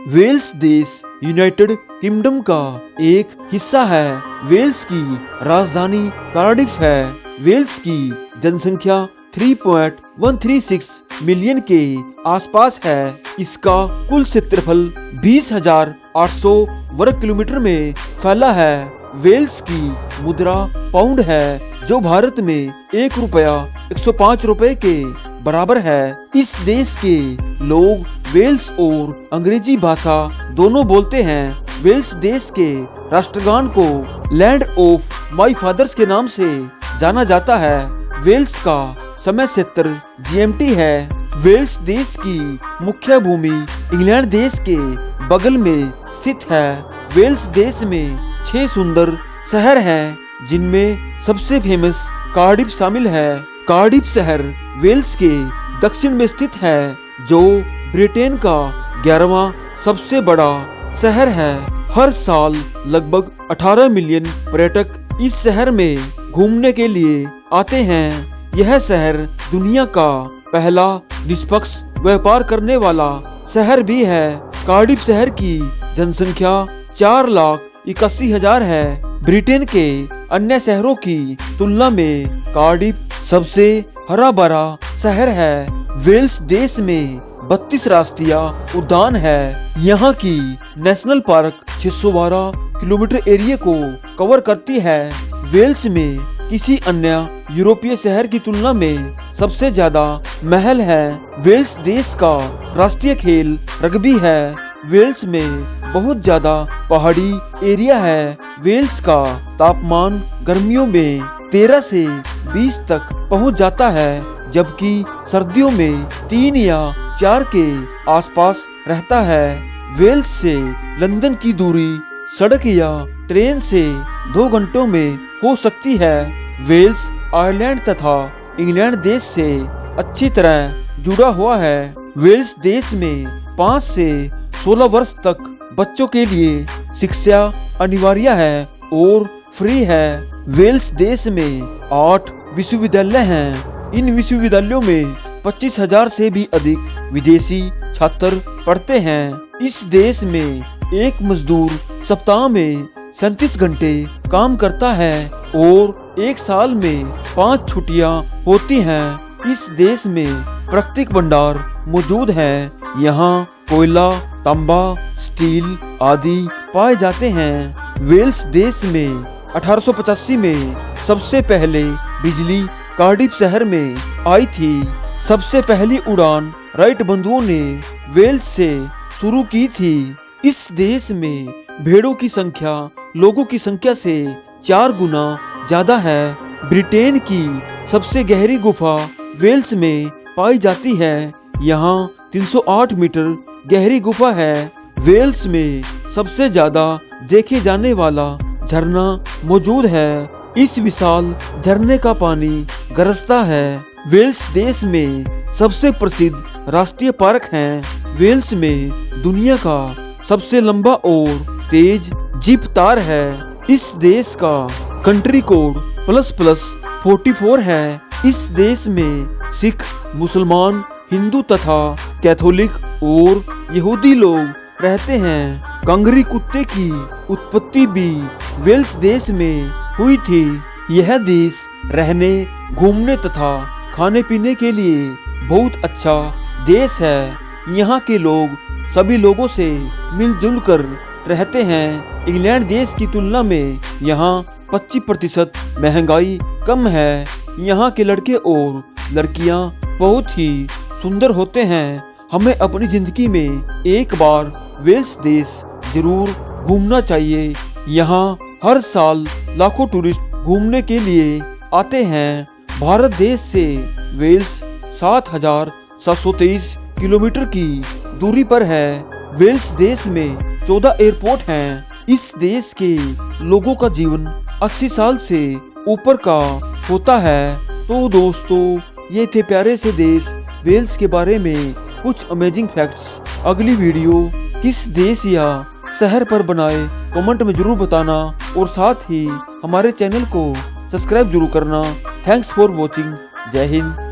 Wales देश United kingdom का एक हिस्सा है। वेल्स की राजधानी कार्डिफ है। वेल्स की जनसंख्या 3.136 मिलियन के आसपास है। इसका कुल क्षेत्रफल 20,800 वर्ग किलोमीटर में फैला है। वेल्स की मुद्रा पाउंड है, जो भारत में 1 रुपया 105 रुपए के बराबर है। इस देश के लोग वेल्स और अंग्रेजी भाषा दोनों बोलते हैं। वेल्स देश के राष्ट्रगान को लैंड ऑफ माई फादर्स के नाम से जाना जाता है। वेल्स का समय क्षेत्र GMT है। वेल्स देश की मुख्य भूमि इंग्लैंड देश के बगल में स्थित है। वेल्स देश में 6 सुंदर शहर हैं, जिनमें सबसे फेमस कार्डिफ शामिल है। कार्डिफ शहर वेल्स के दक्षिण में स्थित है, जो ब्रिटेन का 11वां सबसे बड़ा शहर है। हर साल लगभग 18 मिलियन पर्यटक इस शहर में घूमने के लिए आते हैं। यह शहर दुनिया का पहला निष्पक्ष व्यापार करने वाला शहर भी है। कार्डिफ शहर की जनसंख्या 4,81,000 है। ब्रिटेन के अन्य शहरों की तुलना में कार्डिफ सबसे हरा भरा शहर है। वेल्स देश में 32 राष्ट्रीय उद्यान है। यहाँ की नेशनल पार्क 612 किलोमीटर एरिया को कवर करती है। वेल्स में किसी अन्य यूरोपीय शहर की तुलना में सबसे ज्यादा महल है। वेल्स देश का राष्ट्रीय खेल रग्बी है। वेल्स में बहुत ज्यादा पहाड़ी एरिया है। वेल्स का तापमान गर्मियों में 13 से 20 तक पहुंच जाता है, जबकि सर्दियों में 3 या 4 के आसपास रहता है। वेल्स से लंदन की दूरी सड़क या ट्रेन से 2 घंटों में हो सकती है। वेल्स आयरलैंड तथा इंग्लैंड देश से अच्छी तरह जुड़ा हुआ है। वेल्स देश में 5 से 16 वर्ष तक बच्चों के लिए शिक्षा अनिवार्य है और फ्री है। वेल्स देश में 8 विश्वविद्यालय हैं। इन विश्वविद्यालयों में 25,000 से भी अधिक विदेशी छात्र पढ़ते हैं। इस देश में एक मजदूर सप्ताह में 37 घंटे काम करता है और एक साल में 5 छुट्टियां होती हैं। इस देश में प्राकृतिक भंडार मौजूद हैं। यहाँ कोयला, तांबा, स्टील आदि पाए जाते हैं। वेल्स देश में 1885 में सबसे पहले बिजली कार्डिफ शहर में आई थी। सबसे पहली उड़ान राइट बंधुओं ने वेल्स से शुरू की थी। इस देश में भेड़ों की संख्या लोगों की संख्या से 4 गुना ज्यादा है। ब्रिटेन की सबसे गहरी गुफा वेल्स में पाई जाती है। यहाँ 308 मीटर गहरी गुफा है। वेल्स में सबसे ज्यादा देखे जाने वाला झरना मौजूद है। इस विशाल झरने का पानी गरजता है। वेल्स देश में सबसे प्रसिद्ध राष्ट्रीय पार्क हैं। वेल्स में दुनिया का सबसे लंबा और तेज जीप तार है। इस देश का कंट्री कोड ++44 है। इस देश में सिख, मुसलमान, हिंदू तथा कैथोलिक और यहूदी लोग रहते हैं। कंगरी कुत्ते की उत्पत्ति भी वेल्स देश में हुई थी। यह देश रहने, घूमने तथा खाने पीने के लिए बहुत अच्छा देश है। यहाँ के लोग सभी लोगों से मिलजुल कर रहते हैं। इंग्लैंड देश की तुलना में यहाँ 25% महंगाई कम है। यहाँ के लड़के और लड़कियाँ बहुत ही सुंदर होते हैं। हमें अपनी जिंदगी में एक बार वेल्स देश जरूर घूमना चाहिए। यहाँ हर साल लाखों टूरिस्ट घूमने के लिए आते हैं। भारत देश से वेल्स 7,723 किलोमीटर की दूरी पर है। वेल्स देश में 14 एयरपोर्ट हैं। इस देश के लोगों का जीवन 80 साल से ऊपर का होता है। तो दोस्तों, ये थे प्यारे से देश वेल्स के बारे में कुछ अमेजिंग फैक्ट्स। अगली वीडियो किस देश या शहर पर बनाए कमेंट में जरूर बताना और साथ ही हमारे चैनल को सब्सक्राइब जरूर करना। Thanks for watching. जय हिंद।